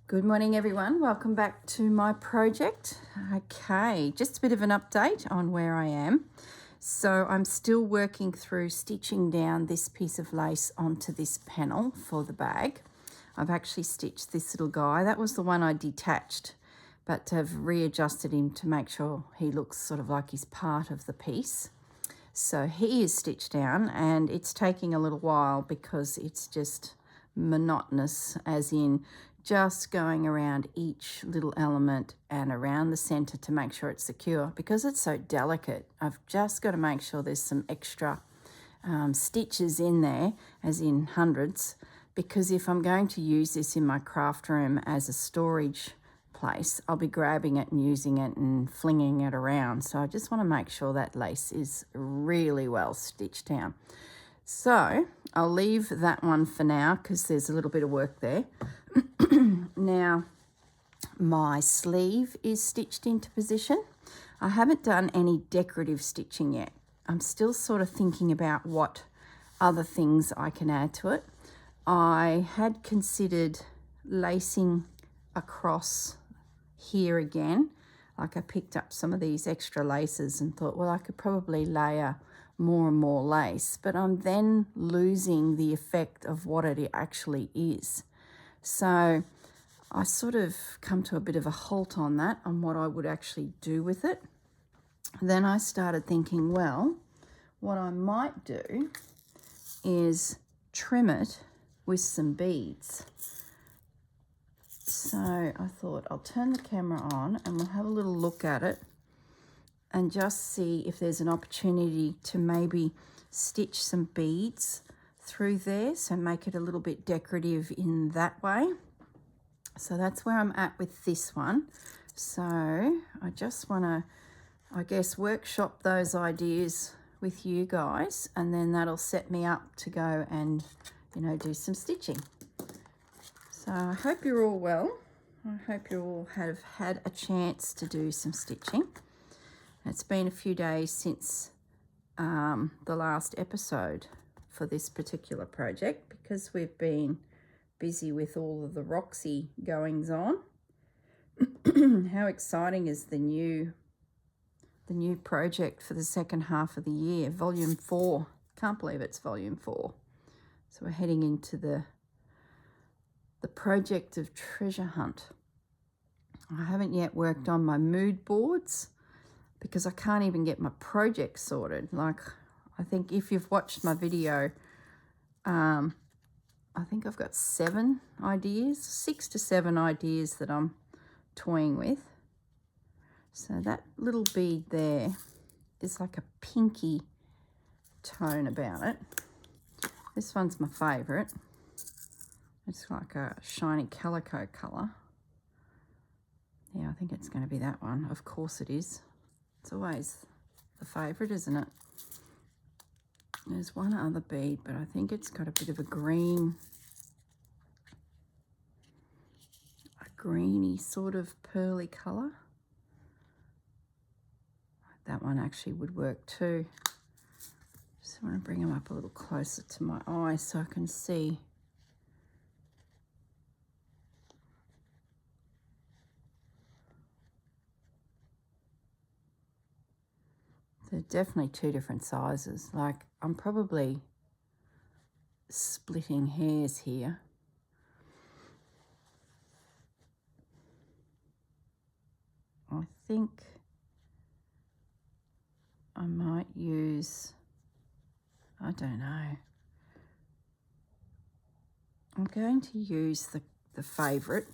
Good morning everyone, welcome back to my project. Okay, just a bit of an update on where I am. So I'm still working through stitching down this piece of lace onto this panel for the bag. I've actually stitched this little guy. That was the one I detached, but I've readjusted him to make sure he looks sort of like he's part of the piece. So he is stitched down and it's taking a little while because it's just monotonous, as in just going around each little element and around the center to make sure it's secure. Because it's so delicate, I've just got to make sure there's some extra stitches in there, as in hundreds, because if I'm going to use this in my craft room as a storage place, I'll be grabbing it and using it and flinging it around. So I just want to make sure that lace is really well stitched down. So I'll leave that one for now because there's a little bit of work there. Now my sleeve is stitched into position. I haven't done any decorative stitching yet. I'm still sort of thinking about what other things I can add to it. I had considered lacing across here again. Like I picked up some of these extra laces and thought, well, I could probably layer more and more lace, but I'm then losing the effect of what it actually is. So I sort of come to a bit of a halt on that, on what I would actually do with it. Then I started thinking, well, what I might do is trim it with some beads. So I thought I'll turn the camera on and we'll have a little look at it and just see if there's an opportunity to maybe stitch some beads through there, so make it a little bit decorative in that way. So that's where I'm at with this one. So I just want to, I guess, workshop those ideas with you guys, and then that'll set me up to go and, you know, do some stitching. So I hope you're all well. I hope you all have had a chance to do some stitching. It's been a few days since the last episode for this particular project because we've been busy with all of the Roxy goings on. How exciting is the new project for the second half of the year, volume 4. Can't believe it's volume 4. So we're heading into the project of treasure hunt. I haven't yet worked on my mood boards because I can't even get my project sorted. Like, I think if you've watched my video, I think I've got 7 ideas, 6 to 7 ideas that I'm toying with. So that little bead there is like a pinky tone about it. This one's my favourite. It's like a shiny calico colour. Yeah, I think it's going to be that one. Of course it is. It's always the favourite, isn't it? There's one other bead, but I think it's got a bit of a green, a greeny sort of pearly colour. That one actually would work too. Just want to bring them up a little closer to my eye so I can see. They're definitely 2 different sizes. Like, I'm probably splitting hairs here. I think I might use, I don't know. I'm going to use the favourite.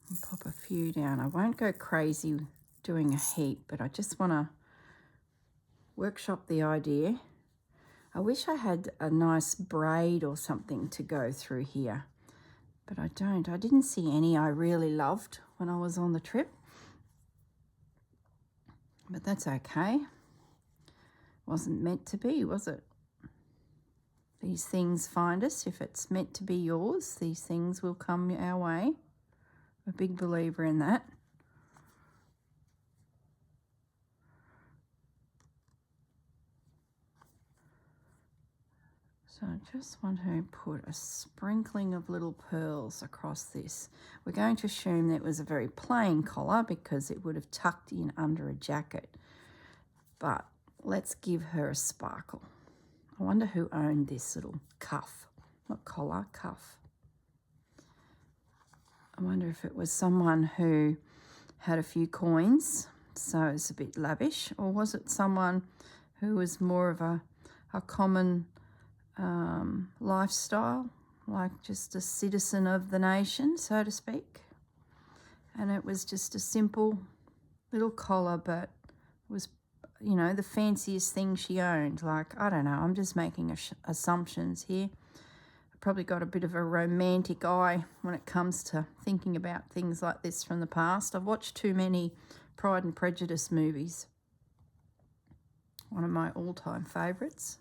And pop a few down. I won't go crazy doing a heap, but I just want to workshop the idea. I wish I had a nice braid or something to go through here, but I don't. I didn't see any I really loved when I was on the trip, but that's okay. Wasn't meant to be, was it? These things find us. If it's meant to be yours, these things will come our way. I'm a big believer in that. So So I just want to put a sprinkling of little pearls across this. We're going to assume that it was a very plain collar because it would have tucked in under a jacket. But let's give her a sparkle. I wonder who owned this little cuff. Not collar, cuff. I wonder if it was someone who had a few coins, so it's a bit lavish, or was it someone who was more of a common lifestyle, like just a citizen of the nation, so to speak. And it was just a simple little collar, but it was, you know, the fanciest thing she owned. Like, I don't know, I'm just making assumptions here. I probably got a bit of a romantic eye when it comes to thinking about things like this from the past. I've watched too many Pride and Prejudice movies. One of my all-time favourites.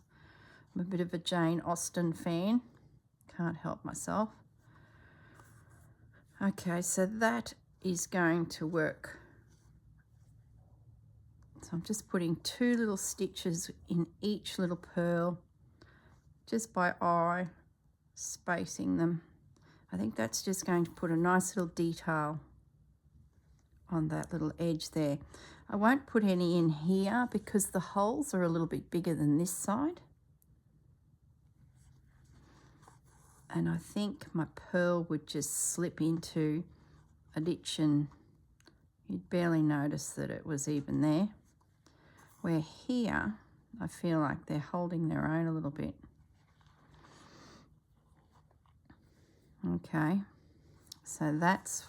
I'm a bit of a Jane Austen fan. Can't help myself. Okay, so that is going to work. So I'm just putting 2 little stitches in each little pearl, just by eye, spacing them. I think that's just going to put a nice little detail on that little edge there. I won't put any in here because the holes are a little bit bigger than this side. And I think my pearl would just slip into a ditch and you'd barely notice that it was even there. Where here, I feel like they're holding their own a little bit. Okay, so that's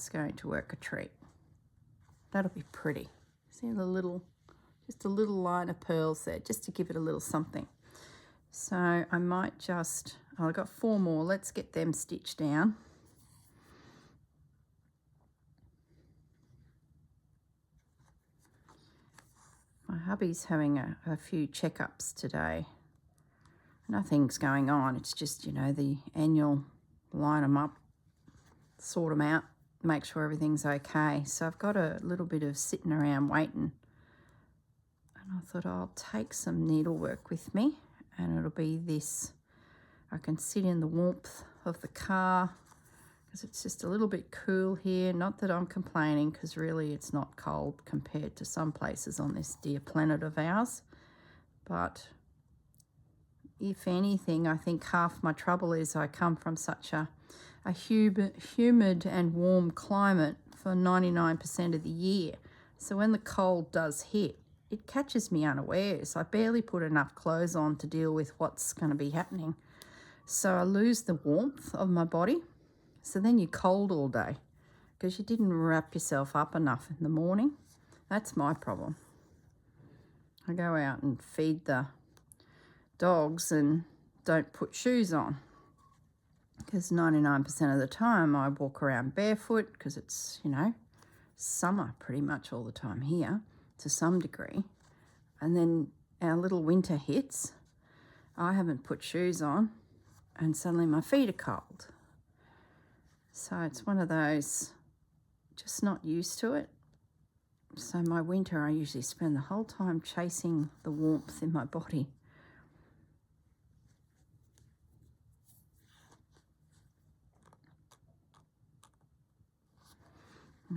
going to work a treat. That'll be pretty. See the little, just a little line of pearls there, just to give it a little something. So I might just, oh, I've got 4 more. Let's get them stitched down. My hubby's having a few checkups today. Nothing's going on. It's just, you know, the annual line them up, sort them out, make sure everything's okay. So I've got a little bit of sitting around waiting. And I thought I'll take some needlework with me. And it'll be this. I can sit in the warmth of the car because it's just a little bit cool here. Not that I'm complaining, because really it's not cold compared to some places on this dear planet of ours. But if anything, I think half my trouble is I come from such a humid and warm climate for 99% of the year. So when the cold does hit, it catches me unawares. I barely put enough clothes on to deal with what's going to be happening. So I lose the warmth of my body. So then you're cold all day because you didn't wrap yourself up enough in the morning. That's my problem. I go out and feed the dogs and don't put shoes on because 99% of the time I walk around barefoot because it's, you know, summer pretty much all the time here to some degree. And then our little winter hits, I haven't put shoes on and suddenly my feet are cold. So it's one of those, just not used to it. So my winter, I usually spend the whole time chasing the warmth in my body.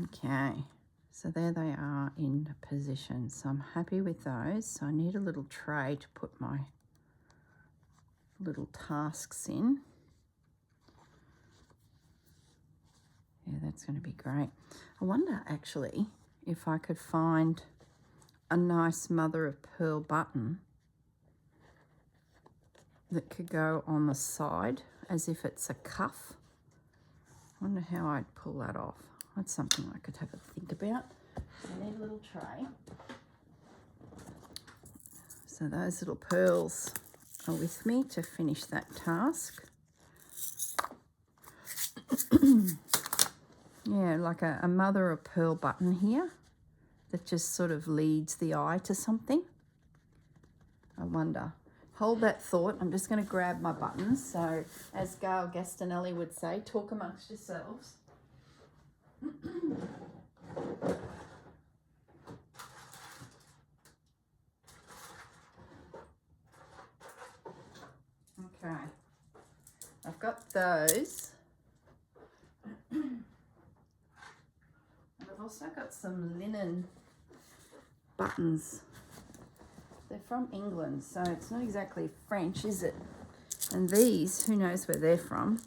Okay, so there they are in position. So I'm happy with those. So I need a little tray to put my little tasks in. Yeah, that's going to be great. I wonder actually if I could find a nice mother of pearl button that could go on the side as if it's a cuff. I wonder how I'd pull that off. That's something I could have a think about. I need a little tray. So those little pearls are with me to finish that task. Yeah, like a mother of pearl button here that just sort of leads the eye to something. I wonder. Hold that thought. I'm just going to grab my buttons. So as Gail Gastonelli would say, talk amongst yourselves. got those. And I've also got some linen buttons. They're from England, so it's not exactly French, is it? And these, who knows where they're from.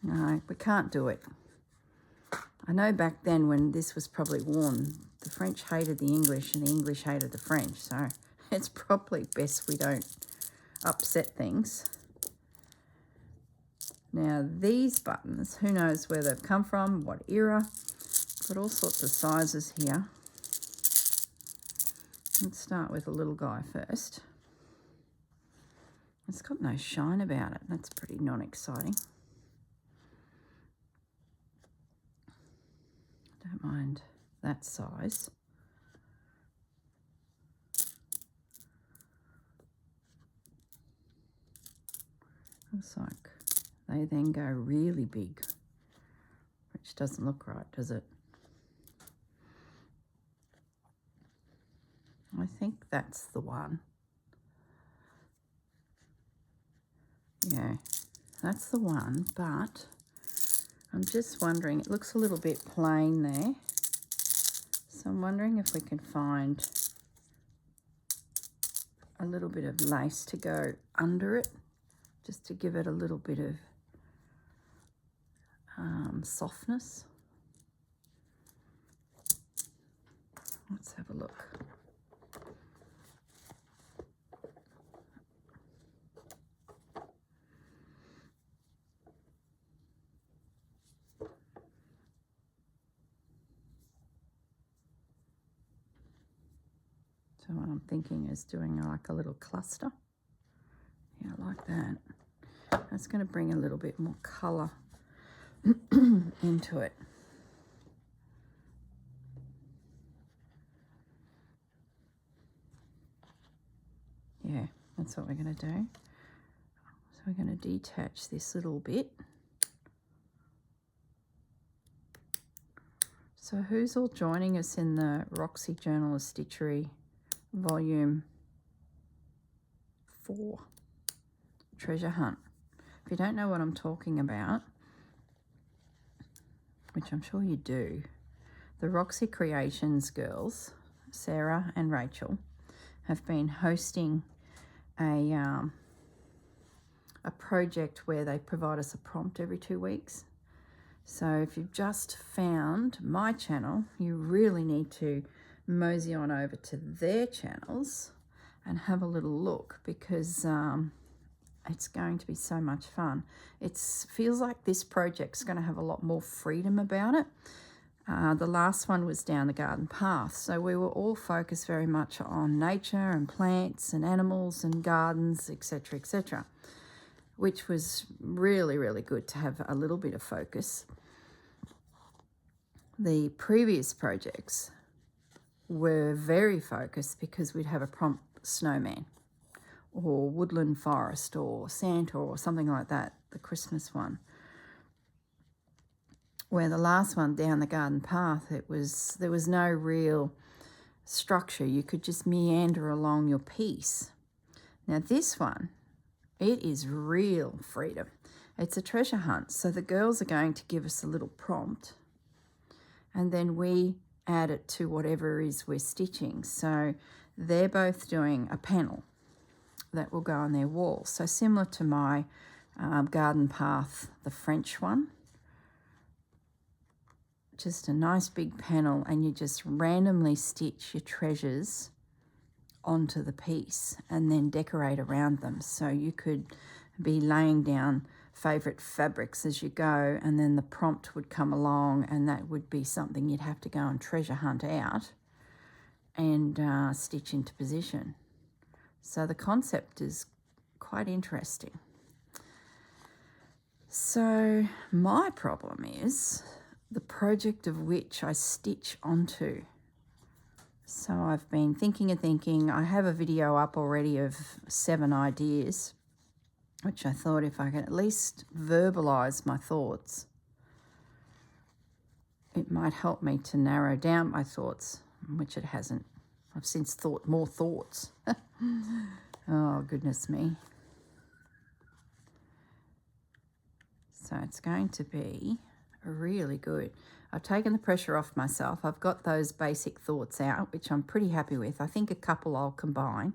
No, we can't do it. I know back then when this was probably worn, the French hated the English and the English hated the French, so it's probably best we don't upset things. Now these buttons, who knows where they've come from, what era, got all sorts of sizes here. Let's start with a little guy first. It's got no shine about it, that's pretty non-exciting. Don't mind that size. Looks like they then go really big, which doesn't look right, does it? I think that's the one. Yeah, that's the one, but I'm just wondering, it looks a little bit plain there. So I'm wondering if we can find a little bit of lace to go under it, just to give it a little bit of softness. Let's have a look. So what I'm thinking is doing like a little cluster. Yeah, like that. That's going to bring a little bit more colour into it. Yeah, that's what we're going to do. So we're going to detach this little bit. So who's all joining us in the Roxy Journal of Stitchery Volume 4, Treasure Hunt? If you don't know what I'm talking about, which I'm sure you do, the Roxy Creations girls, Sarah and Rachel, have been hosting a project where they provide us a prompt every 2 weeks. So if you've just found my channel, you really need to mosey on over to their channels and have a little look, because it's going to be so much fun. It feels like this project's going to have a lot more freedom about it. The last one was down the garden path, so we were all focused very much on nature and plants and animals and gardens, etc., etc., which was really, really good to have a little bit of focus. The previous projects were very focused because we'd have a prompt snowman or woodland forest or Santa or something like that, the Christmas one. Where the last one, down the garden path, there was no real structure. You could just meander along your piece. Now this one, it is real freedom. It's a treasure hunt. So the girls are going to give us a little prompt, and then we add it to whatever it is we're stitching. So they're both doing a panel that will go on their wall. So similar to my garden path, the French one. Just a nice big panel, and you just randomly stitch your treasures onto the piece and then decorate around them. So you could be laying down favourite fabrics as you go, and then the prompt would come along, and that would be something you'd have to go and treasure hunt out and stitch into position. So the concept is quite interesting. So my problem is the project of which I stitch onto. So I've been thinking and thinking. I have a video up already of 7 ideas, which I thought if I could at least verbalise my thoughts, it might help me to narrow down my thoughts, which it hasn't. I've since thought more thoughts. Oh, goodness me. So it's going to be really good. I've taken the pressure off myself. I've got those basic thoughts out, which I'm pretty happy with. I think a couple I'll combine.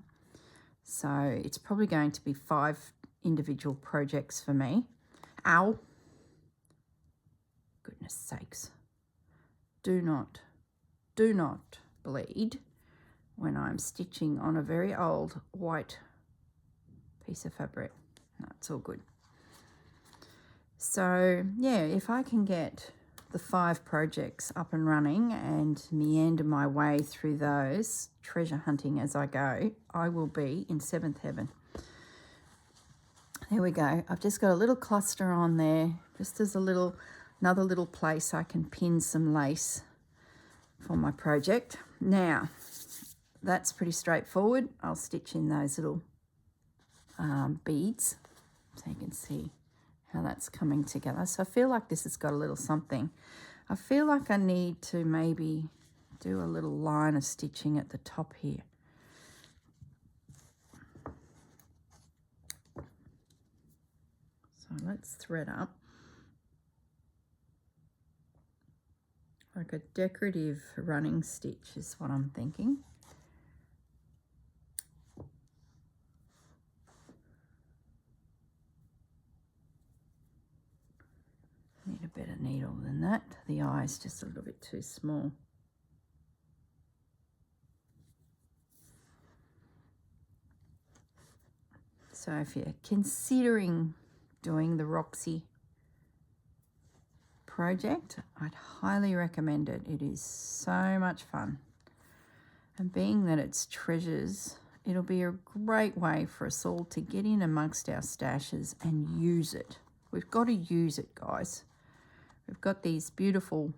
So it's probably going to be 5 individual projects for me. Ow. Goodness sakes. Do not bleed when I'm stitching on a very old white piece of fabric. No, it's all good. So yeah, if I can get the 5 projects up and running and meander my way through those, treasure hunting as I go, I will be in 7th heaven. There we go. I've just got a little cluster on there, just as another little place I can pin some lace for my project. Now, that's pretty straightforward. I'll stitch in those little beads so you can see how that's coming together. So I feel like this has got a little something. I feel like I need to maybe do a little line of stitching at the top here. So let's thread up. Like a decorative running stitch is what I'm thinking. Need a better needle than that. The eye is just a little bit too small. So if you're considering doing the Roxy project, I'd highly recommend it. It is so much fun. And being that it's treasures, it'll be a great way for us all to get in amongst our stashes and use it. We've got to use it, guys. We've got these beautiful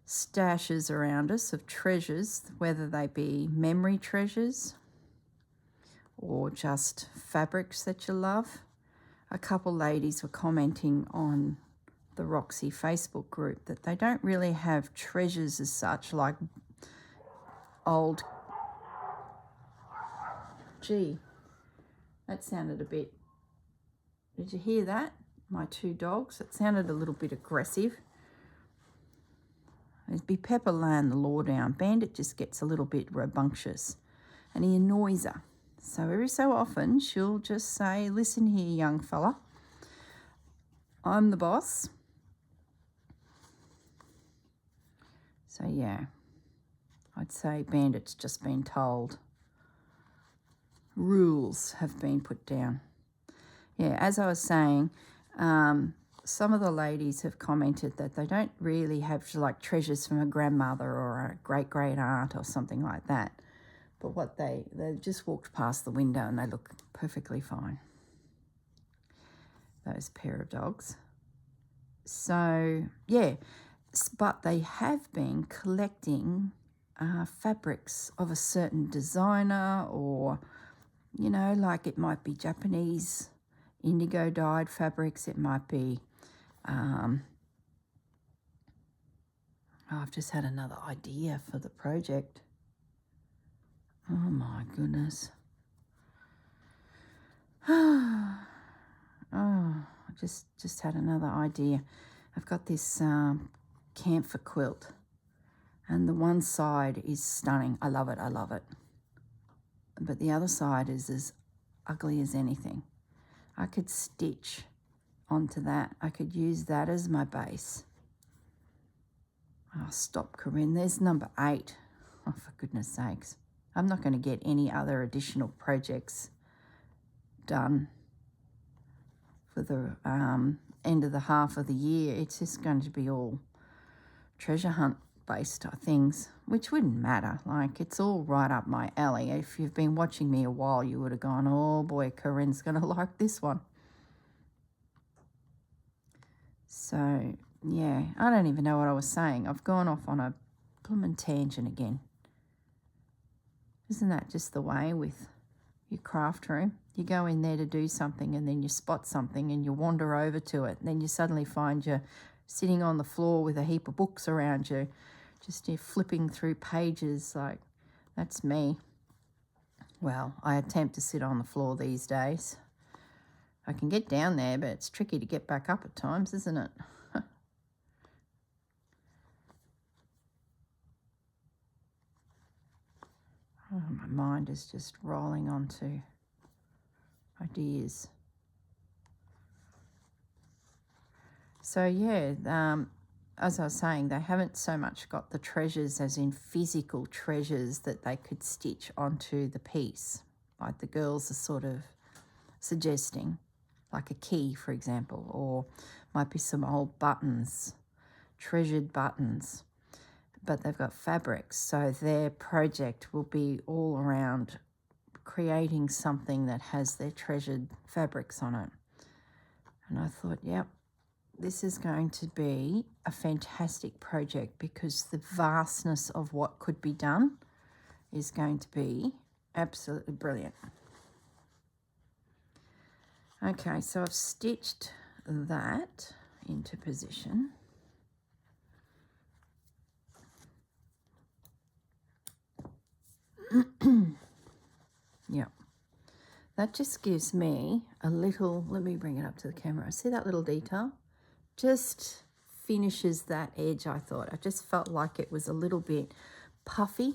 stashes around us of treasures, whether they be memory treasures or just fabrics that you love. A couple ladies were commenting on the Roxy Facebook group that they don't really have treasures as such, like old... Gee, that sounded a bit... Did you hear that? My 2 dogs. It sounded a little bit aggressive. It'd be Pepper laying the law down. Bandit just gets a little bit rambunctious and he annoys her. So every so often she'll just say, listen here, young fella, I'm the boss. So yeah, I'd say Bandit's just been told. Rules have been put down. Yeah, as I was saying, some of the ladies have commented that they don't really have like treasures from a grandmother or a great-great aunt or something like that. But what they just walked past the window and they look perfectly fine. Those pair of dogs. So, yeah, but they have been collecting fabrics of a certain designer, or, you know, like it might be Japanese indigo dyed fabrics. It might be, I've just had another idea for the project. Oh my goodness. Oh, I just had another idea. I've got this camphor quilt and the one side is stunning. I love it, I love it. But the other side is as ugly as anything. I could stitch onto that. I could use that as my base. Oh, stop, Corrine. There's number 8. Oh, for goodness sakes. I'm not going to get any other additional projects done for the end of the half of the year. It's just going to be all treasure hunt based things, which wouldn't matter. Like, it's all right up my alley. If you've been watching me a while, you would have gone, oh boy, Corinne's going to like this one. So, yeah, I don't even know what I was saying. I've gone off on a blooming tangent again. Isn't that just the way with your craft room? You go in there to do something and then you spot something and you wander over to it. And then you suddenly find you're sitting on the floor with a heap of books around you. Just you're flipping through pages like, That's me. Well, I attempt to sit on the floor these days. I can get down there, but it's tricky to get back up at times, isn't it? Oh, my mind is just rolling onto ideas. So yeah, as I was saying, they haven't so much got the treasures as in physical treasures that they could stitch onto the piece, like the girls are sort of suggesting, like a key, for example, or might be some old buttons, treasured buttons. But they've got fabrics, so their project will be all around creating something that has their treasured fabrics on it. And I thought, yep, this is going to be a fantastic project because the vastness of what could be done is going to be absolutely brilliant. Okay, so I've stitched that into position. Yep. That just gives me a little, let me bring it up to the camera. See that little detail? Just finishes that edge, I thought. I just felt like it was a little bit puffy.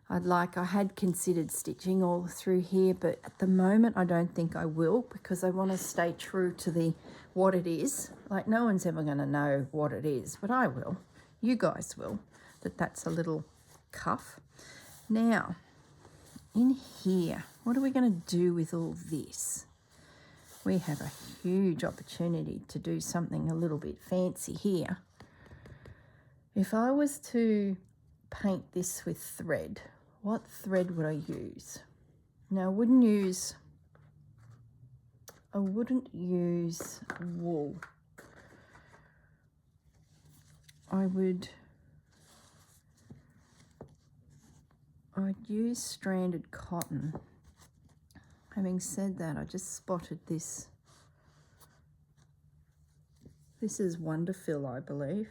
I had considered stitching all through here, but at the moment I don't think I will because I want to stay true to what it is. Like, no one's ever going to know what it is, but I will. You guys will. That's a little cuff. Now, in here, what are we going to do with all this? We have a huge opportunity to do something a little bit fancy here. If I was to paint this with thread, what thread would I use? Now, I wouldn't use wool. I'd use stranded cotton. Having said that, I just spotted this. This is Wonderfill, I believe,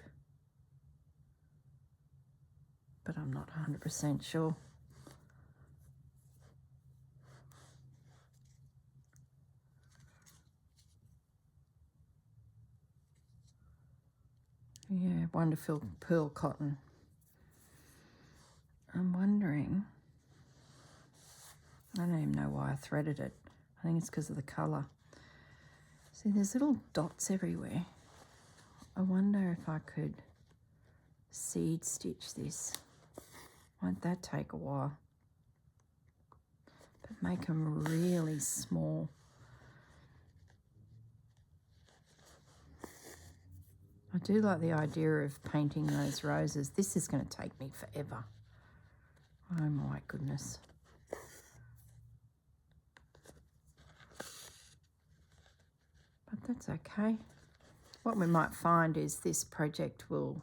but I'm not 100% sure. Yeah, Wonderfill pearl cotton. I'm wondering, I don't even know why I threaded it. I think it's because of the colour. See, there's little dots everywhere. I wonder if I could seed stitch this. Won't that take a while? But make them really small. I do like the idea of painting those roses. This is going to take me forever. Oh my goodness. But that's okay. What we might find is this project will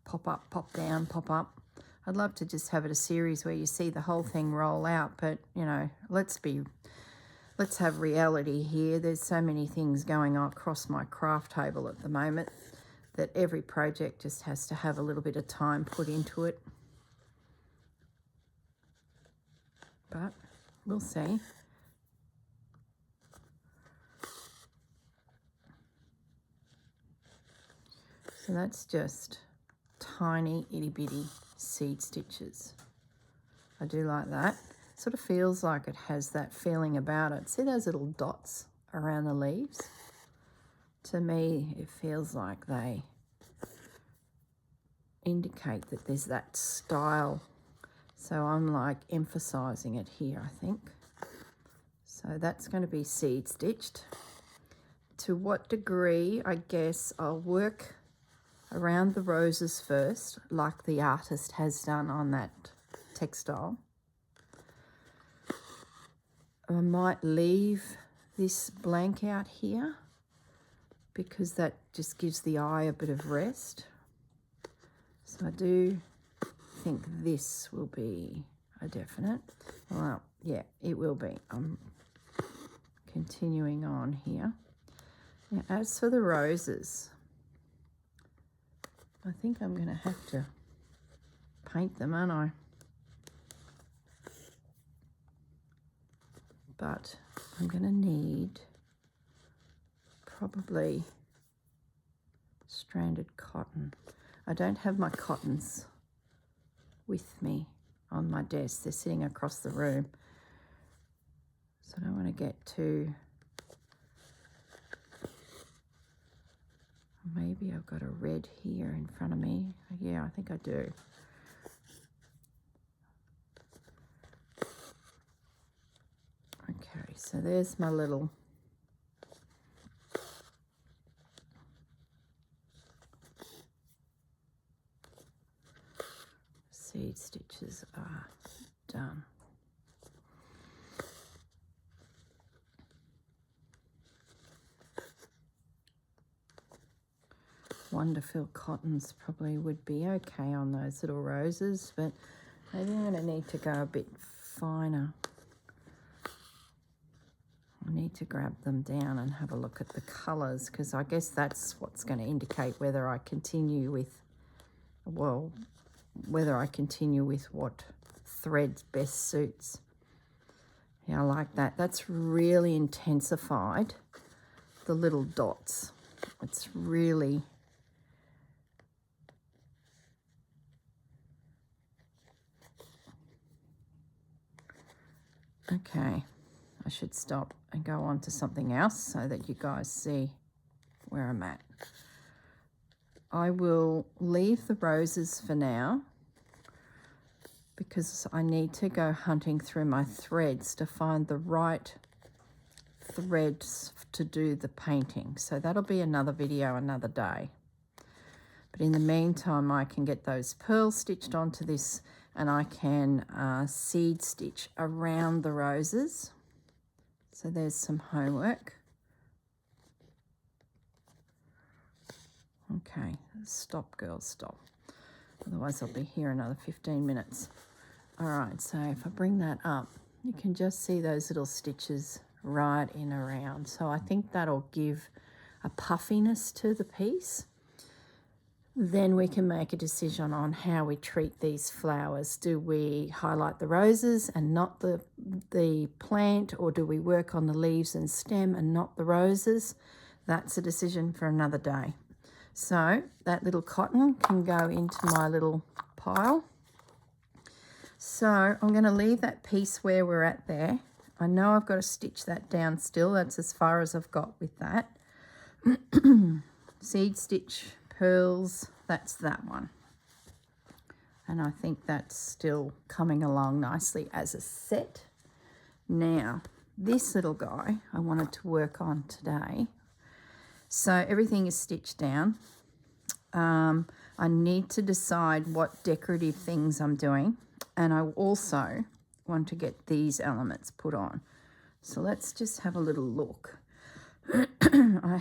pop up, pop down, pop up. I'd love to just have it a series where you see the whole thing roll out, but you know, let's have reality here. There's so many things going on across my craft table at the moment that every project just has to have a little bit of time put into it. But we'll see. So that's just tiny itty bitty seed stitches. I do like that. Sort of feels like it has that feeling about it. See those little dots around the leaves? To me, it feels like they indicate that there's that style. So I'm like emphasizing it here, I think. So that's going to be seed stitched. To what degree, I guess I'll work around the roses first, like the artist has done on that textile. I might leave this blank out here because that just gives the eye a bit of rest. So I do think this will be a definite. Well, yeah, it will be. I'm continuing on here. Now, as for the roses, I think I'm going to have to paint them, aren't I? but I'm going to need probably stranded cotton. I don't have my cottons with me on my desk. They're sitting across the room. So I don't want to get too... Maybe I've got a red here in front of me. Yeah, I think I do. Okay, so there's my little seed stitches are done. Wonderful cottons probably would be okay on those little roses, but maybe I'm going to need to go a bit finer. I need to grab them down and have a look at the colours, because I guess that's what's going to indicate whether I continue with, well, whether I continue with what thread best suits. Yeah, I like that. That's really intensified the little dots. It's really... Okay, I should stop and go on to something else so that you guys see where I'm at. I will leave the roses for now because I need to go hunting through my threads to find the right threads to do the painting. So that'll be another video another day. But in the meantime, I can get those pearls stitched onto this, and I can seed stitch around the roses. So there's some homework. Okay, stop girls, stop. Otherwise I'll be here another 15 minutes. All right, so if I bring that up, you can just see those little stitches right in around. So I think that'll give a puffiness to the piece. Then we can make a decision on how we treat these flowers. Do we highlight the roses and not the plant, or do we work on the leaves and stem and not the roses? That's a decision for another day. So that little cotton can go into my little pile. So I'm going to leave that piece where we're at there. I know I've got to stitch that down still. That's as far as I've got with that. Seed stitch, pearls, that's that one. And I think that's still coming along nicely as a set. Now, this little guy I wanted to work on today. So everything is stitched down. I need to decide what decorative things I'm doing, and I also want to get these elements put on. So let's just have a little look. I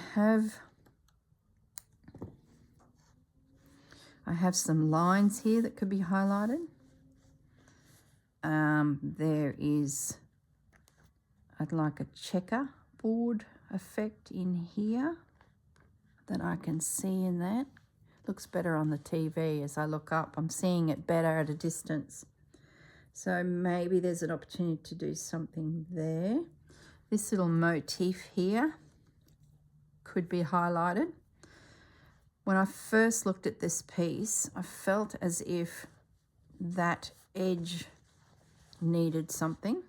have some lines here that could be highlighted. There is, I'd like a checkerboard effect in here that I can see in that. Looks better on the TV as I look up. I'm seeing it better at a distance. So maybe there's an opportunity to do something there. This little motif here could be highlighted. When I first looked at this piece, I felt as if that edge needed something.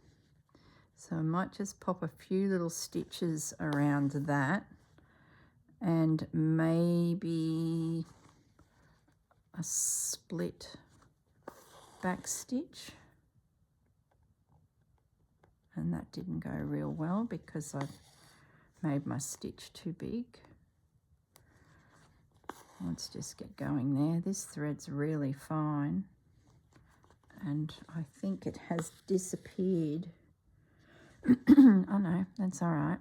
So I might just pop a few little stitches around that, and maybe a split back stitch. And that didn't go real well because I've made my stitch too big. Let's just get going there. This thread's really fine, and I think it has disappeared. Oh no, that's all right.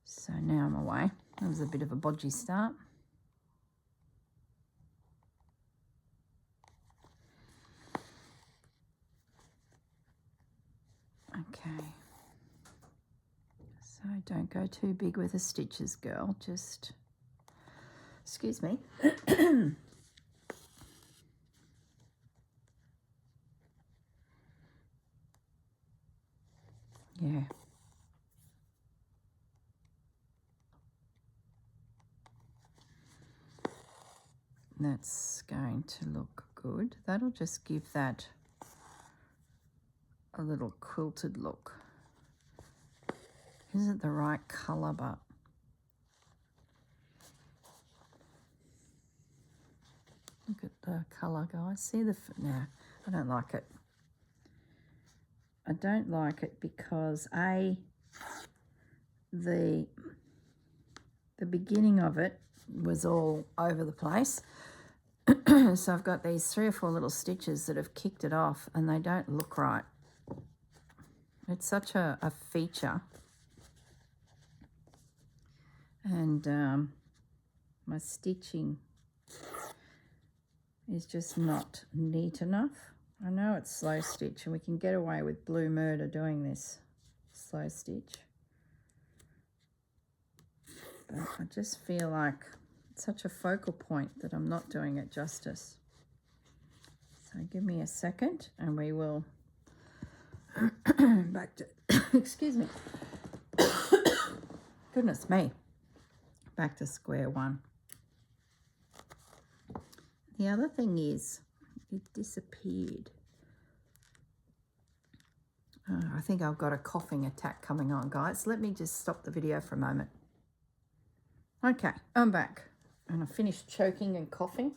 So now I'm away. That was a bit of a bodgy start. Okay. So don't go too big with the stitches, girl. Just, excuse me. Yeah. That's going to look good. That'll just give that a little quilted look. Isn't the right colour, but look at the colour, guys. See the, no, I don't like it. I don't like it because the beginning of it was all over the place. So I've got these 3 or 4 little stitches that have kicked it off and they don't look right. It's such a feature. And my stitching is just not neat enough. I know it's slow stitch and we can get away with blue murder doing this slow stitch. But I just feel like it's such a focal point that I'm not doing it justice. So give me a second and we will back to, excuse me, goodness me, back to square one. The other thing is it disappeared. I think I've got a coughing attack coming on, guys. Let me just stop the video for a moment. Okay, I'm back and I finished choking and coughing.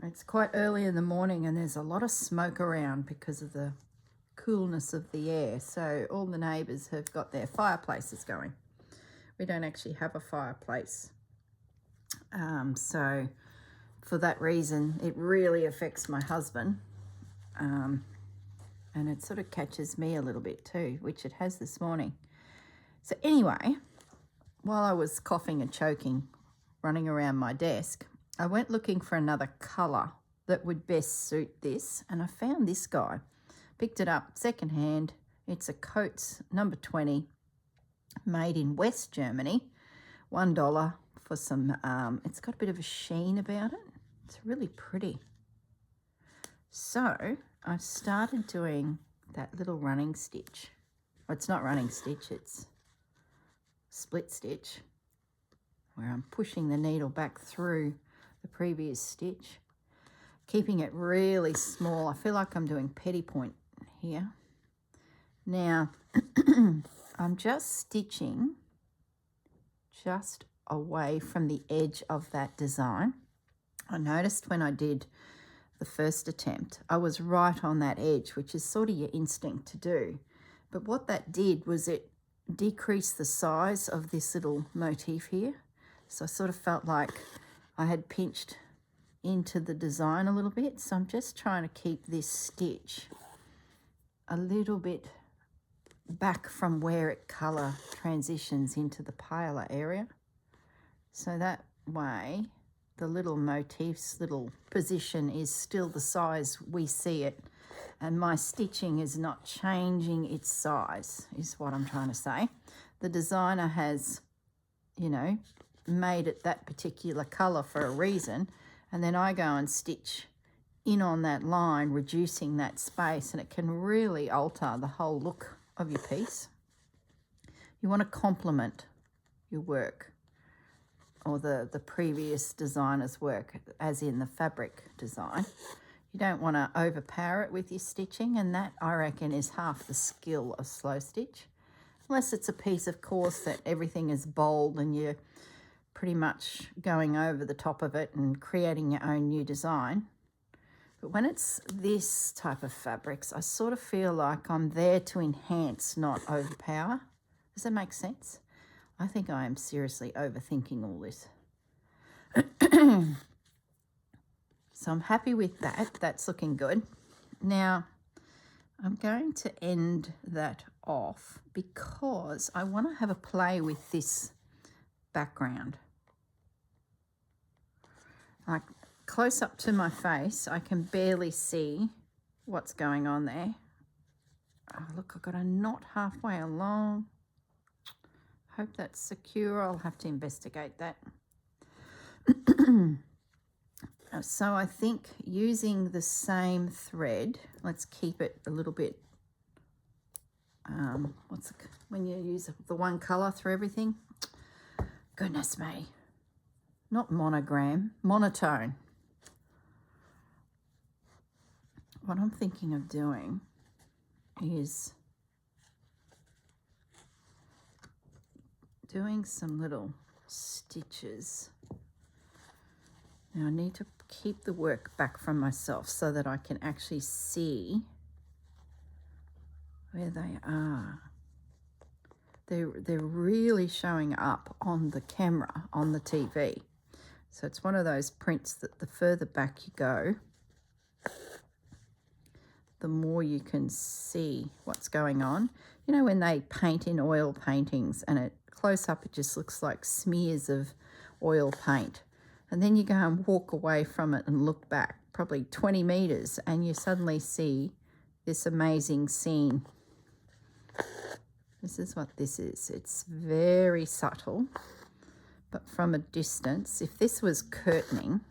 It's quite early in the morning and there's a lot of smoke around because of the coolness of the air. So all the neighbours have got their fireplaces going. We don't actually have a fireplace. So for that reason, it really affects my husband. And it sort of catches me a little bit too, which it has this morning. So anyway, while I was coughing and choking, running around my desk, I went looking for another colour that would best suit this, and I found this guy. Picked it up secondhand. It's a Coats number 20, made in West Germany. $1 for some, it's got a bit of a sheen about it. It's really pretty. So I've started doing that little running stitch. Well, it's not running stitch, it's split stitch, where I'm pushing the needle back through the previous stitch, keeping it really small. I feel like I'm doing petty point here. Now, I'm just stitching just away from the edge of that design. I noticed when I did the first attempt, I was right on that edge, which is sort of your instinct to do. But what that did was it decreased the size of this little motif here. So I sort of felt like I had pinched into the design a little bit. So I'm just trying to keep this stitch a little bit back from where it colour transitions into the paler area. So that way the little motif's little position is still the size we see it, and my stitching is not changing its size, is what I'm trying to say. The designer has, you know, made it that particular colour for a reason, and then I go and stitch in on that line, reducing that space, and it can really alter the whole look of your piece. You want to complement your work, or the previous designer's work, as in the fabric design. You don't want to overpower it with your stitching, and that, I reckon, is half the skill of slow stitch. Unless it's a piece, of course, that everything is bold and you're pretty much going over the top of it and creating your own new design. But when it's this type of fabrics, I sort of feel like I'm there to enhance, not overpower. Does that make sense? I think I am seriously overthinking all this. So I'm happy with that. That's looking good. Now, I'm going to end that off because I want to have a play with this background. Like close up to my face, I can barely see what's going on there. Oh, look, I've got a knot halfway along. Hope that's secure. I'll have to investigate that. So I think using the same thread, let's keep it a little bit when you use the one colour through everything? Goodness me. Not monogram, monotone. What I'm thinking of doing is doing some little stitches. Now I need to keep the work back from myself so that I can actually see where they are. They're really showing up on the camera, on the TV. So it's one of those prints that the further back you go, the more you can see what's going on. You know when they paint in oil paintings and it close up, it just looks like smears of oil paint. And then you go and walk away from it and look back probably 20 meters and you suddenly see this amazing scene. This is what this is. It's very subtle, but from a distance, if this was curtaining,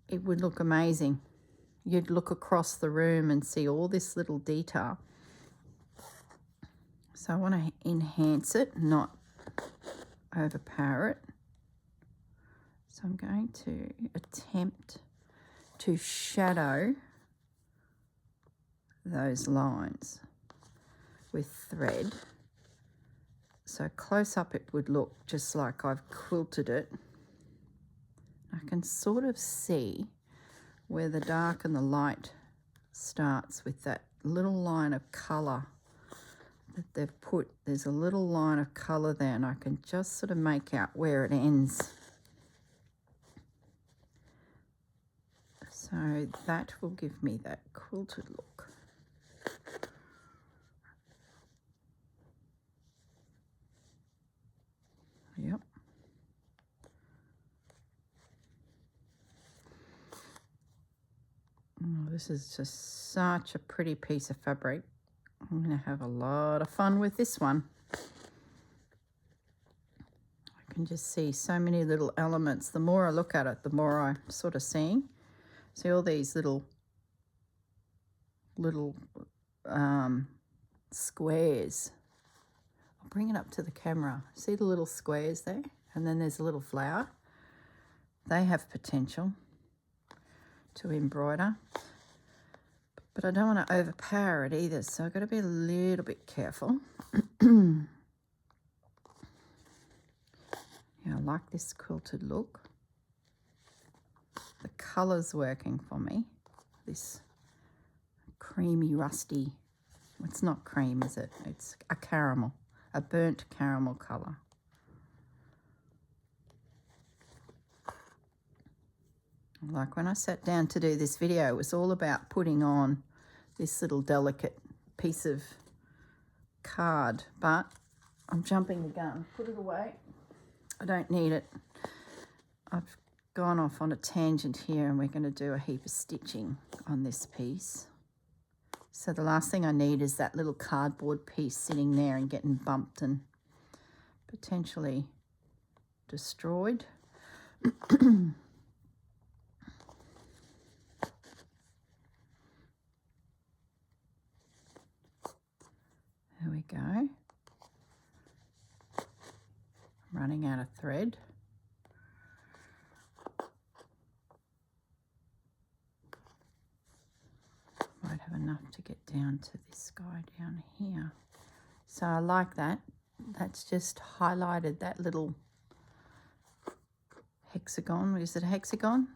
it would look amazing. You'd look across the room and see all this little detail. So I want to enhance it, not overpower it. So I'm going to attempt to shadow those lines with thread. So close up it would look just like I've quilted it. I can sort of see where the dark and the light starts with that little line of colour that they've put. There's a little line of colour there and I can just sort of make out where it ends. So that will give me that quilted look. Yep. Oh, this is just such a pretty piece of fabric. I'm going to have a lot of fun with this one. I can just see so many little elements. The more I look at it, the more I'm sort of seeing. See all these little squares. I'll bring it up to the camera. See the little squares there? And then there's a little flower. They have potential to embroider. But I don't want to overpower it either, so I've got to be a little bit careful. Yeah, I like this quilted look. The colour's working for me. This creamy, rusty, it's not cream, is it? It's a caramel, a burnt caramel colour. Like when I sat down to do this video, it was all about putting on this little delicate piece of card, but I'm jumping the gun. Put it away. I don't need it. I've gone off on a tangent here and we're going to do a heap of stitching on this piece. So the last thing I need is that little cardboard piece sitting there and getting bumped and potentially destroyed. There we go. I'm running out of thread. Might have enough to get down to this guy down here. So I like that. That's just highlighted that little hexagon. Is it a hexagon?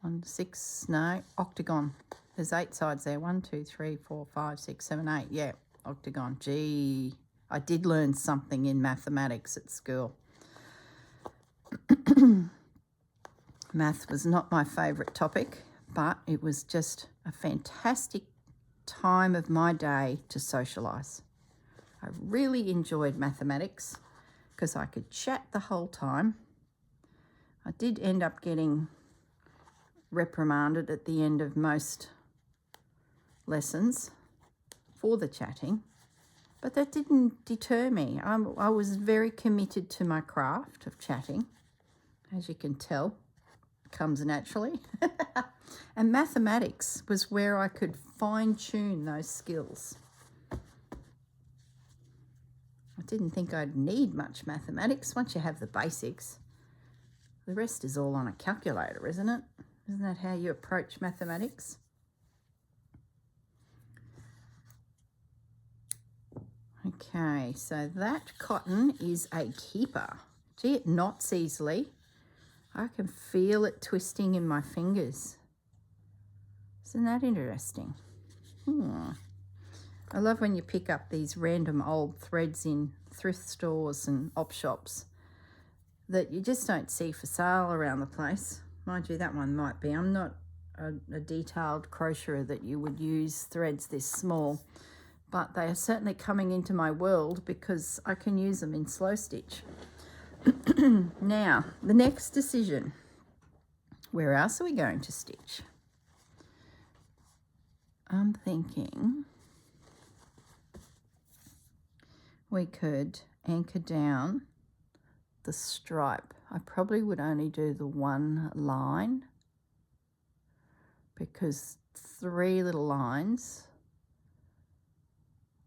1, 6, no, octagon. There's 8 sides there. 1, 2, 3, 4, 5, 6, 7, 8. Yeah, octagon. Gee, I did learn something in mathematics at school. Math was not my favourite topic, but it was just a fantastic time of my day to socialise. I really enjoyed mathematics because I could chat the whole time. I did end up getting reprimanded at the end of most lessons for the chatting, but that didn't deter me. I was very committed to my craft of chatting, as you can tell. comes naturally. And mathematics was where I could fine-tune those skills. I didn't think I'd need much mathematics. Once you have the basics, the rest is all on a calculator, isn't it? Isn't that how you approach mathematics? Okay, so that cotton is a keeper. Gee, it knots easily. I can feel it twisting in my fingers. Isn't that interesting? I love when you pick up these random old threads in thrift stores and op shops that you just don't see for sale around the place. Mind you, that one might be. I'm not a detailed crocheter that you would use threads this small, but they are certainly coming into my world because I can use them in slow stitch. Now, the next decision. Where else are we going to stitch? I'm thinking we could anchor down the stripe. I probably would only do the one line because 3 little lines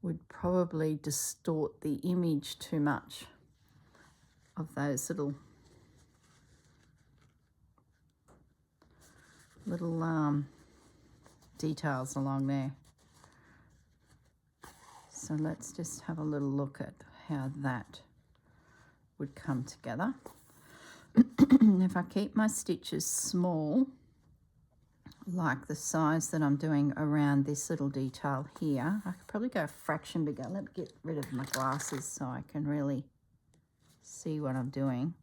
would probably distort the image too much of those little details along there. So let's just have a little look at how that would come together. If I keep my stitches small, like the size that I'm doing around this little detail here, I could probably go a fraction bigger. Let me get rid of my glasses so I can really see what I'm doing.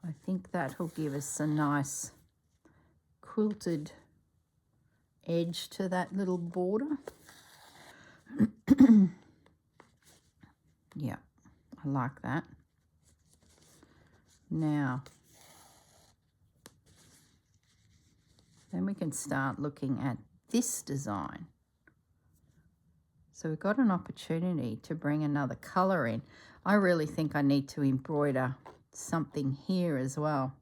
I think that will give us a nice quilted edge to that little border. Yeah, I like that. Now, then we can start looking at this design. So we've got an opportunity to bring another colour in. I really think I need to embroider something here as well.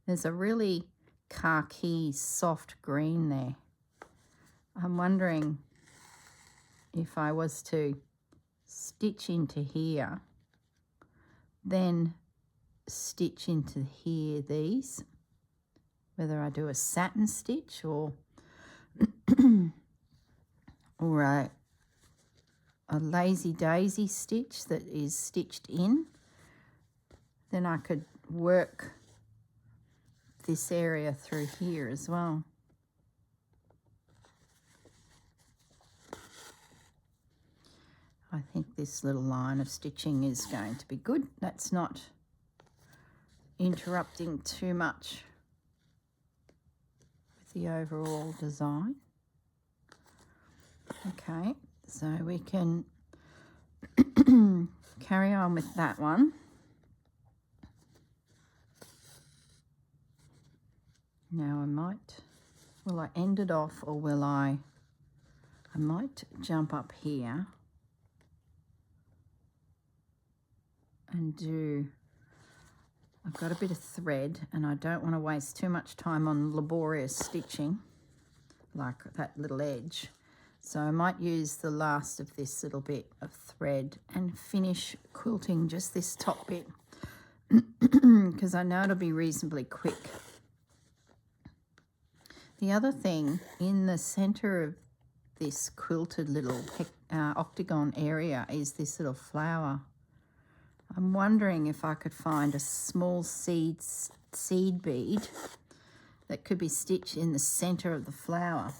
There's a really khaki soft green there. I'm wondering if I was to stitch into here, then stitch into here these, whether I do a satin stitch or or a lazy daisy stitch that is stitched in, then I could work this area through here as well. I think this little line of stitching is going to be good. That's not interrupting too much with the overall design. Okay, so we can carry on with that one. Now will I end it off, or will I might jump up here and do, I've got a bit of thread and I don't want to waste too much time on laborious stitching like that little edge. So I might use the last of this little bit of thread and finish quilting just this top bit because I know it'll be reasonably quick. The other thing, in the center of this quilted little octagon area is this little flower. I'm wondering if I could find a small seed bead that could be stitched in the center of the flower.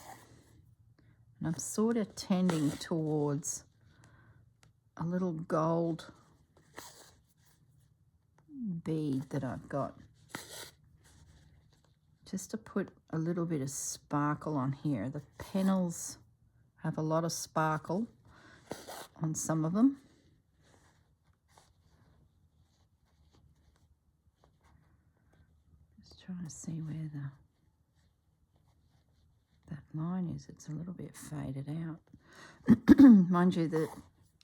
And I'm sort of tending towards a little gold bead that I've got, just to put a little bit of sparkle on here. The panels have a lot of sparkle on some of them. Just trying to see where that line is. It's a little bit faded out. Mind you, the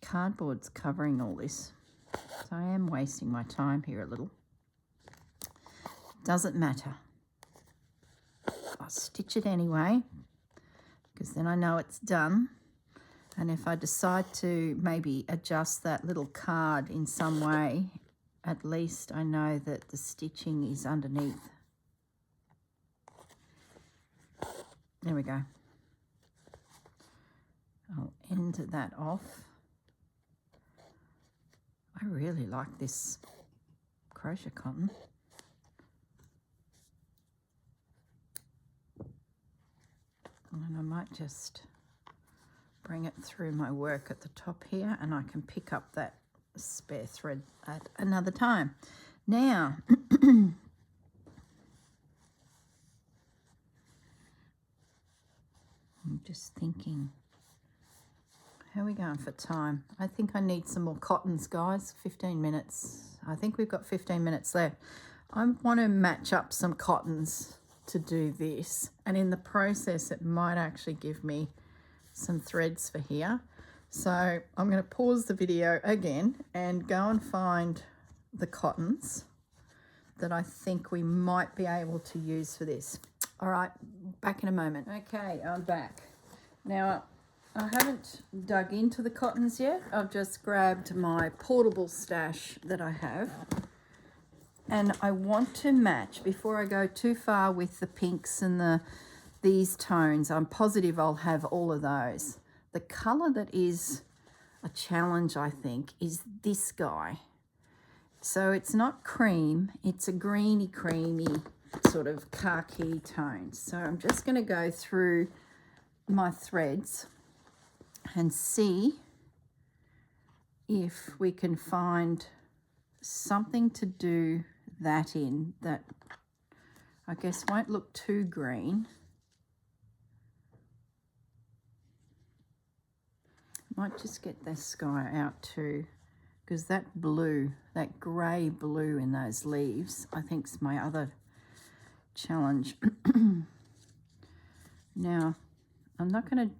cardboard's covering all this, so I am wasting my time here a little. Doesn't matter. I'll stitch it anyway, because then I know it's done. And if I decide to maybe adjust that little card in some way, at least I know that the stitching is underneath. There we go. I'll end that off. I really like this crochet cotton. And I might just bring it through my work at the top here, and I can pick up that spare thread at another time. Now, I'm just thinking, how are we going for time? I think I need some more cottons, guys. 15 minutes. I think we've got 15 minutes left. I want to match up some cottons to do this, and in the process it might actually give me some threads for here. So I'm going to pause the video again and go and find the cottons that I think we might be able to use for this. All right, back in a moment. Okay, I'm back. Now, I haven't dug into the cottons yet. I've just grabbed my portable stash that I have. And I want to match, before I go too far with the pinks and these tones, I'm positive I'll have all of those. The colour that is a challenge, I think, is this guy. So it's not cream, it's a greeny, creamy sort of khaki tone. So I'm just going to go through my threads and see if we can find something to do that in that I guess won't look too green. Might just get this guy out too, because that blue, that grey blue in those leaves, I think is my other challenge. Now, I'm not going to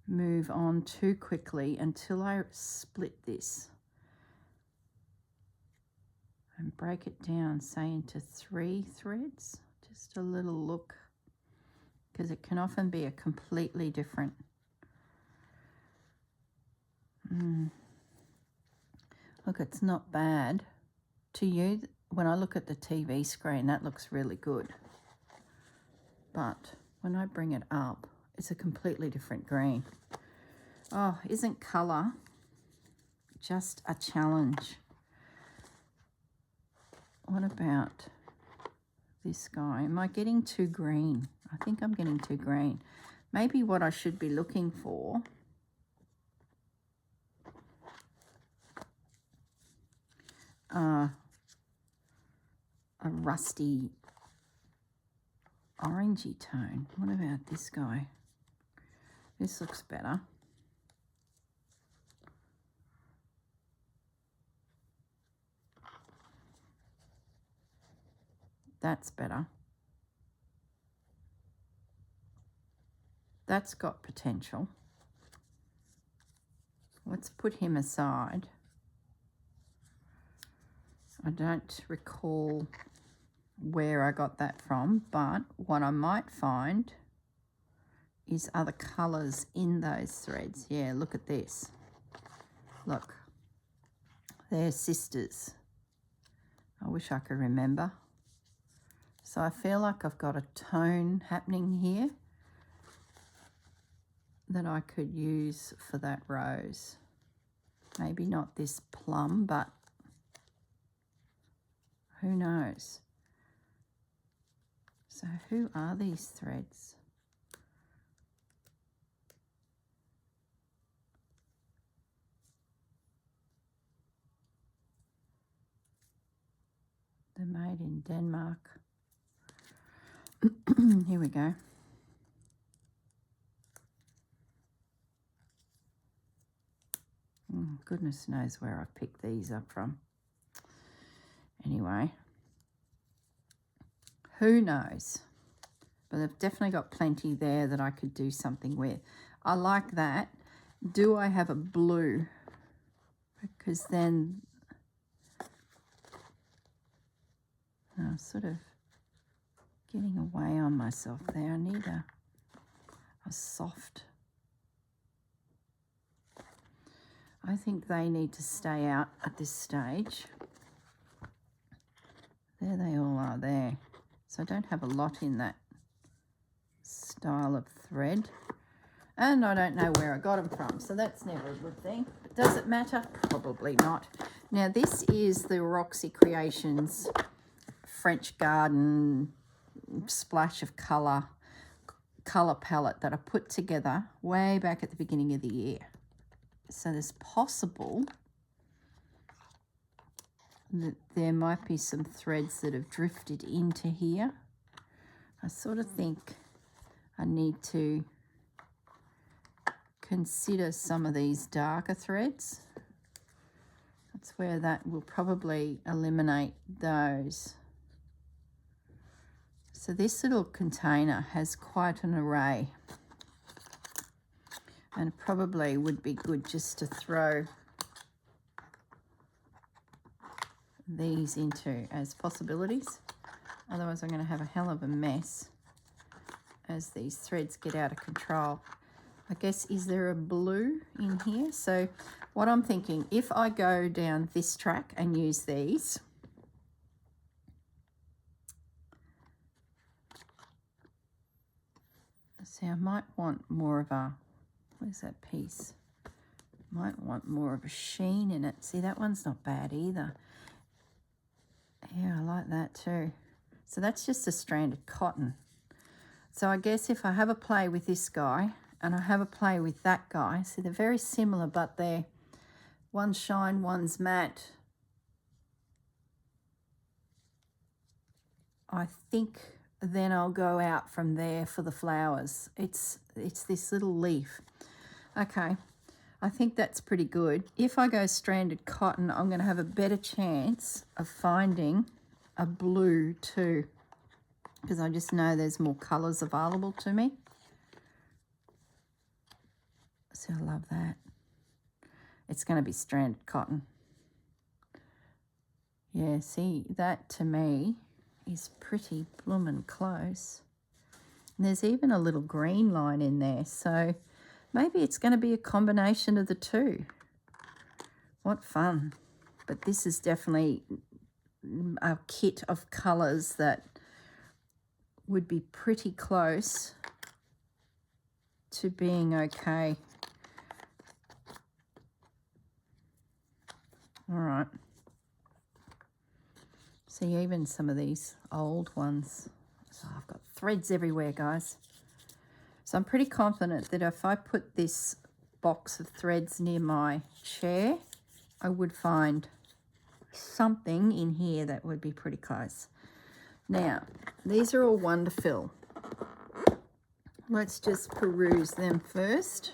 move on too quickly until I split this and break it down, say into 3 threads. Just a little look, because it can often be a completely different look. It's not bad to you. When I look at the TV screen, that looks really good, but when I bring it up, it's a completely different green. Oh, isn't colour just a challenge? What about this guy? Am I getting too green? I think I'm getting too green. Maybe what I should be looking for a rusty orangey tone. What about this guy? This looks better. That's better. That's got potential. Let's put him aside. I don't recall where I got that from, but what I might find is other colours in those threads. Yeah, look at this. Look, they're sisters. I wish I could remember. So I feel like I've got a tone happening here that I could use for that rose. Maybe not this plum, but who knows? So who are these threads? They're made in Denmark. Here we go. Goodness knows where I picked these up from. Anyway, who knows? But I've definitely got plenty there that I could do something with. I like that. Do I have a blue? Because then sort of Getting away on myself there. I need a soft. I think they need to stay out at this stage. There they all are there. So I don't have a lot in that style of thread. And I don't know where I got them from, so that's never a good thing. Does it matter? Probably not. Now this is the Roxy Creations French Garden Splash of Colour palette that I put together way back at the beginning of the year. So there's possible that there might be some threads that have drifted into here. I sort of think I need to consider some of these darker threads. That's where that will probably eliminate those. So this little container has quite an array, and probably would be good just to throw these into as possibilities. Otherwise I'm going to have a hell of a mess as these threads get out of control. I guess, is there a blue in here? So what I'm thinking, if I go down this track and use these, see, I might want more of a, where's that piece? Might want more of a sheen in it. See, that one's not bad either. Yeah, I like that too. So that's just a strand of cotton. So I guess if I have a play with this guy and I have a play with that guy, see, they're very similar, but they're, one's shine, one's matte. I think then I'll go out from there for the flowers. It's this little leaf. Okay, I think that's pretty good. If I go stranded cotton, I'm going to have a better chance of finding a blue too, because I just know there's more colours available to me. So I love that. It's going to be stranded cotton. Yeah, see, that to me is pretty bloomin' close. And there's even a little green line in there, so maybe it's going to be a combination of the two. What fun. But this is definitely a kit of colours that would be pretty close to being okay. All right. See, even some of these old ones. So I've got threads everywhere, guys. So I'm pretty confident that if I put this box of threads near my chair, I would find something in here that would be pretty close. Now, these are all one to fill. Let's just peruse them first.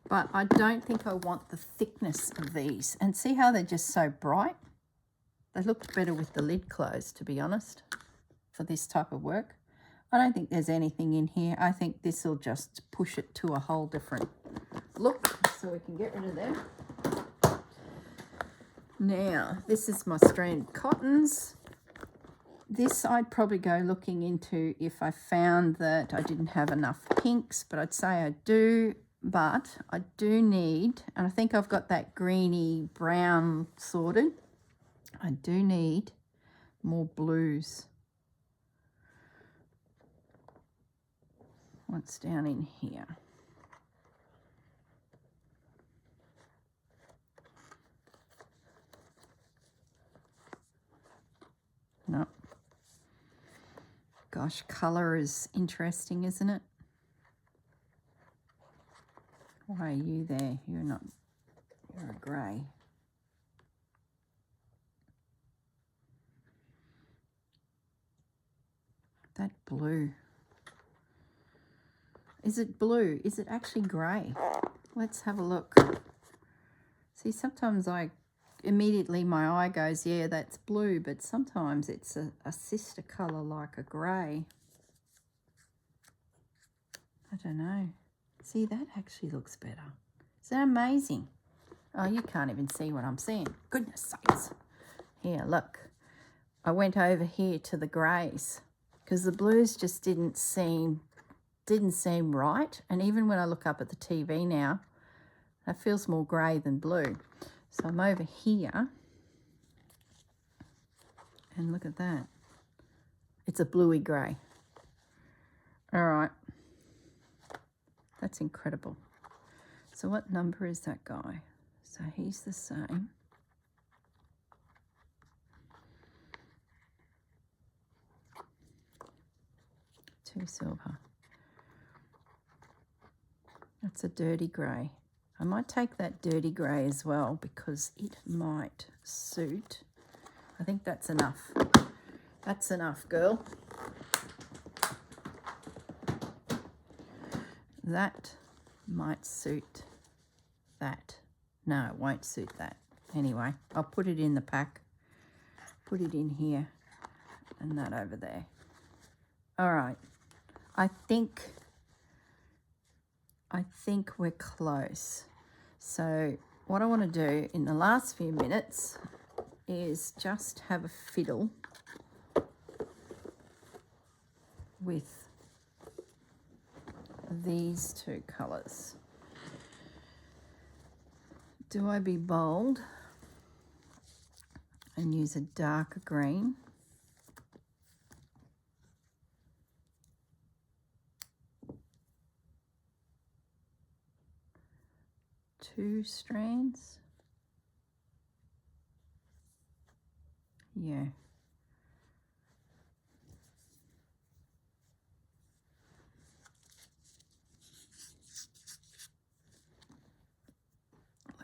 But I don't think I want the thickness of these. And see how they're just so bright? They look better with the lid closed, to be honest, for this type of work. I don't think there's anything in here. I think this will just push it to a whole different look, so we can get rid of them. Now, this is my strand cottons. This I'd probably go looking into if I found that I didn't have enough pinks, but I'd say I do. But I do need, and I think I've got that greeny brown sorted, I do need more blues. What's down in here? No. Gosh, colour is interesting, isn't it? Why are you there? You're not, you're a grey. That blue. Is it blue? Is it actually grey? Let's have a look. See, sometimes immediately my eye goes, yeah, that's blue, but sometimes it's a sister colour like a grey. I don't know. See, that actually looks better. Is that amazing? Oh, you can't even see what I'm seeing. Goodness sakes. Here, look. I went over here to the greys. because the blues just didn't seem right. And even when I look up at the TV now, that feels more grey than blue. So I'm over here, and look at that. It's a bluey grey. All right. That's incredible. So what number is that guy? So he's the same. Two silver. That's a dirty grey. I might take that dirty grey as well because it might suit. I think that's enough. That's enough, girl. That might suit that. No, it won't suit that. Anyway, I'll put it in the pack. Put it in here and that over there. All right. I think we're close. So what I want to do in the last few minutes is just have a fiddle with these two colours. Do I be bold and use a darker green? Two strands. Yeah.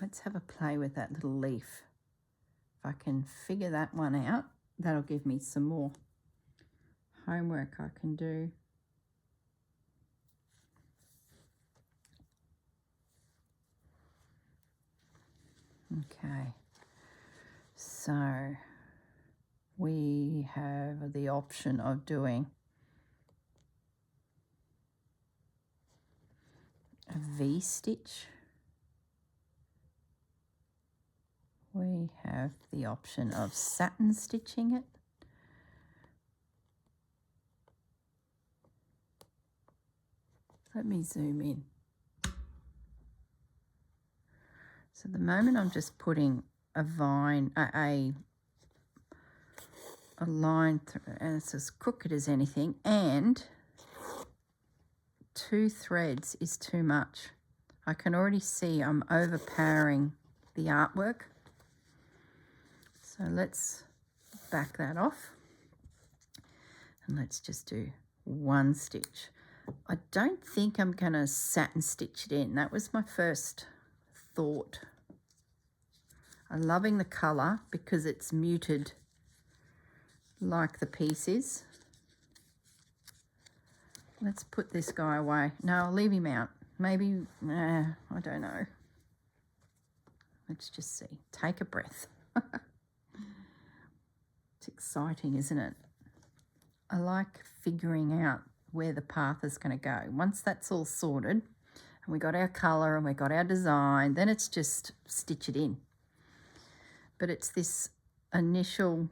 Let's have a play with that little leaf. If I can figure that one out, that'll give me some more homework I can do. Okay, so we have the option of doing a V-stitch. We have the option of satin stitching it. Let me zoom in. So at the moment I'm just putting a vine, a line through, and it's as crooked as anything, and 2 threads is too much. I can already see I'm overpowering the artwork. So let's back that off and let's just do 1 stitch. I don't think I'm going to satin stitch it in. That was my first thought. I'm loving the colour because it's muted like the piece is. Let's put this guy away. No, I'll leave him out. Maybe, I don't know. Let's just see. Take a breath. It's exciting, isn't it? I like figuring out where the path is going to go. Once that's all sorted and we got our colour and we got our design, then it's just stitch it in. But it's this initial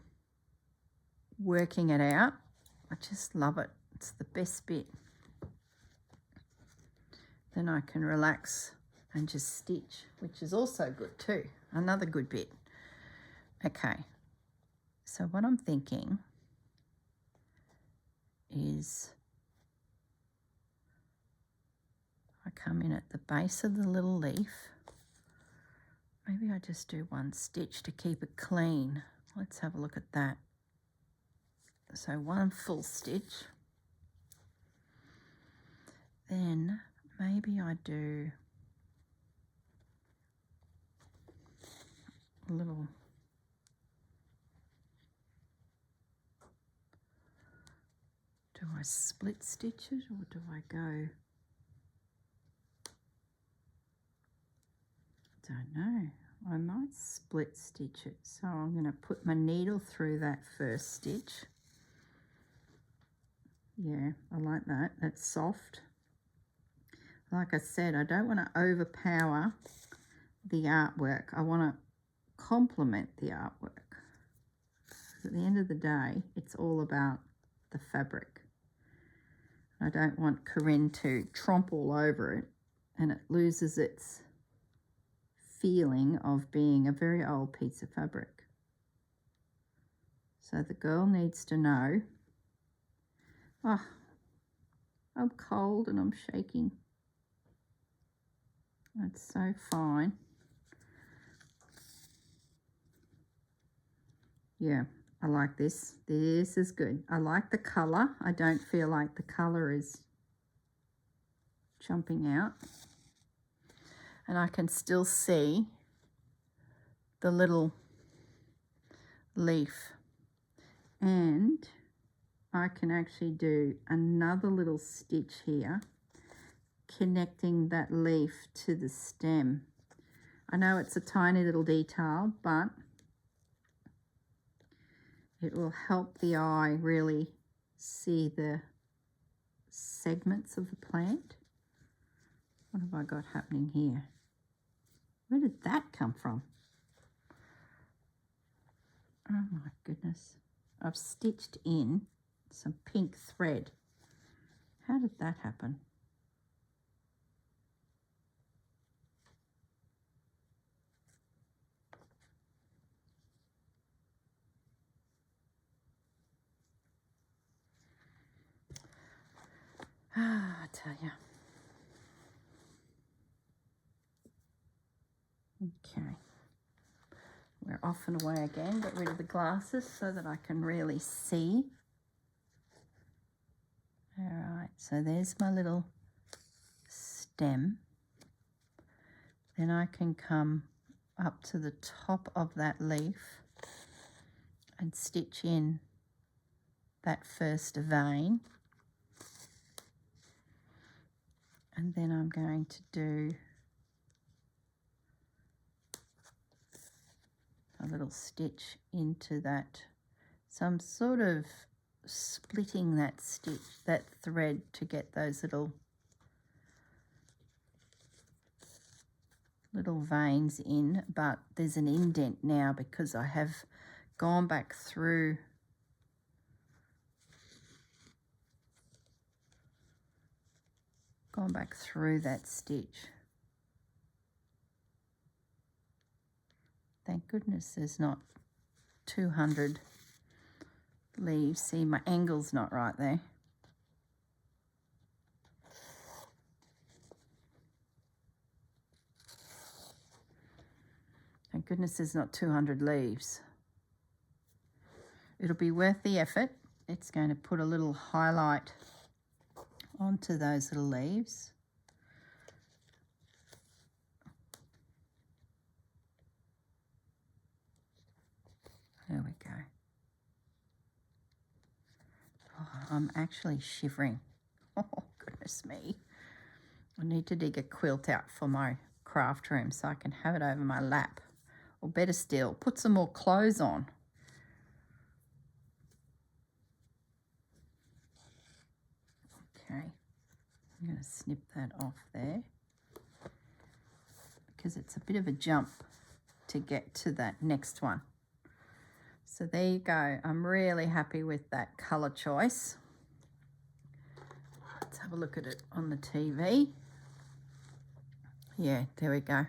working it out. I just love it. It's the best bit. Then I can relax and just stitch, which is also good too. Another good bit. Okay, so what I'm thinking is I come in at the base of the little leaf. Maybe I just do 1 stitch to keep it clean. Let's have a look at that. So 1 full stitch. Then maybe I do a little do I split stitch it or do I go? Don't know. I might split stitch it. So I'm going to put my needle through that first stitch. Yeah, I like that. That's soft. Like I said, I don't want to overpower the artwork. I want to complement the artwork. At the end of the day, it's all about the fabric. I don't want Corrine to tromp all over it and it loses its feeling of being a very old piece of fabric. So the girl needs to know, oh, I'm cold and I'm shaking. That's so fine. Yeah, I like this. This is good. I like the colour. I don't feel like the colour is jumping out. And I can still see the little leaf. And I can actually do another little stitch here, connecting that leaf to the stem. I know it's a tiny little detail, but it will help the eye really see the segments of the plant. What have I got happening here? Where did that come from? Oh my goodness. I've stitched in some pink thread. How did that happen? Ah, I tell you. Okay. We're off and away again. Get rid of the glasses so that I can really see. All right, so there's my little stem. Then I can come up to the top of that leaf and stitch in that first vein. And then I'm going to do a little stitch into that. So I'm sort of splitting that stitch, that thread, to get those little veins in, but there's an indent now because I have gone back through that stitch. Thank goodness there's not 200 leaves. See, my angle's not right there. Thank goodness there's not 200 leaves. It'll be worth the effort. It's going to put a little highlight onto those little leaves. There we go. Oh, I'm actually shivering. Oh, goodness me. I need to dig a quilt out for my craft room so I can have it over my lap. Or better still, put some more clothes on. Okay, I'm going to snip that off there because it's a bit of a jump to get to that next one. So there you go. I'm really happy with that colour choice. Let's have a look at it on the TV. Yeah, there we go.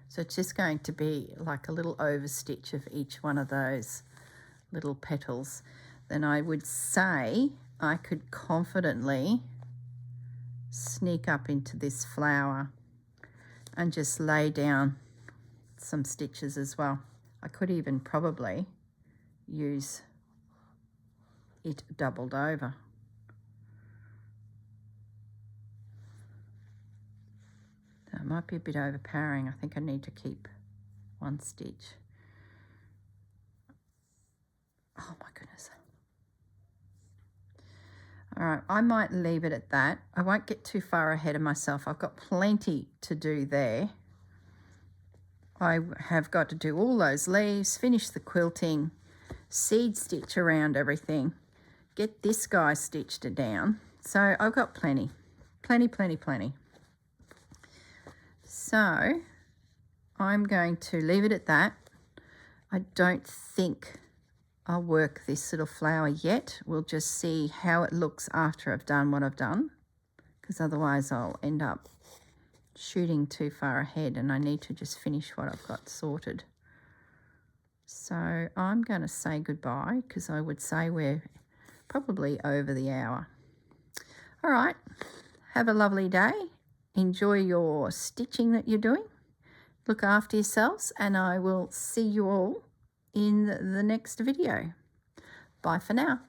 So it's just going to be like a little overstitch of each one of those little petals. Then I would say I could confidently sneak up into this flower and just lay down some stitches as well. I could even probably use it doubled over. That might be a bit overpowering. I think I need to keep one stitch. Oh my goodness. All right, I might leave it at that. I won't get too far ahead of myself. I've got plenty to do there. I have got to do all those leaves, finish the quilting, seed stitch around everything, get this guy stitched down. So I've got plenty. So I'm going to leave it at that. I don't think I'll work this little flower yet. We'll just see how it looks after I've done what I've done, because otherwise I'll end up shooting too far ahead and I need to just finish what I've got sorted. So I'm going to say goodbye, because I would say we're probably over the hour. All right, have a lovely day. Enjoy your stitching that you're doing. Look after yourselves, and I will see you all in the next video. Bye for now.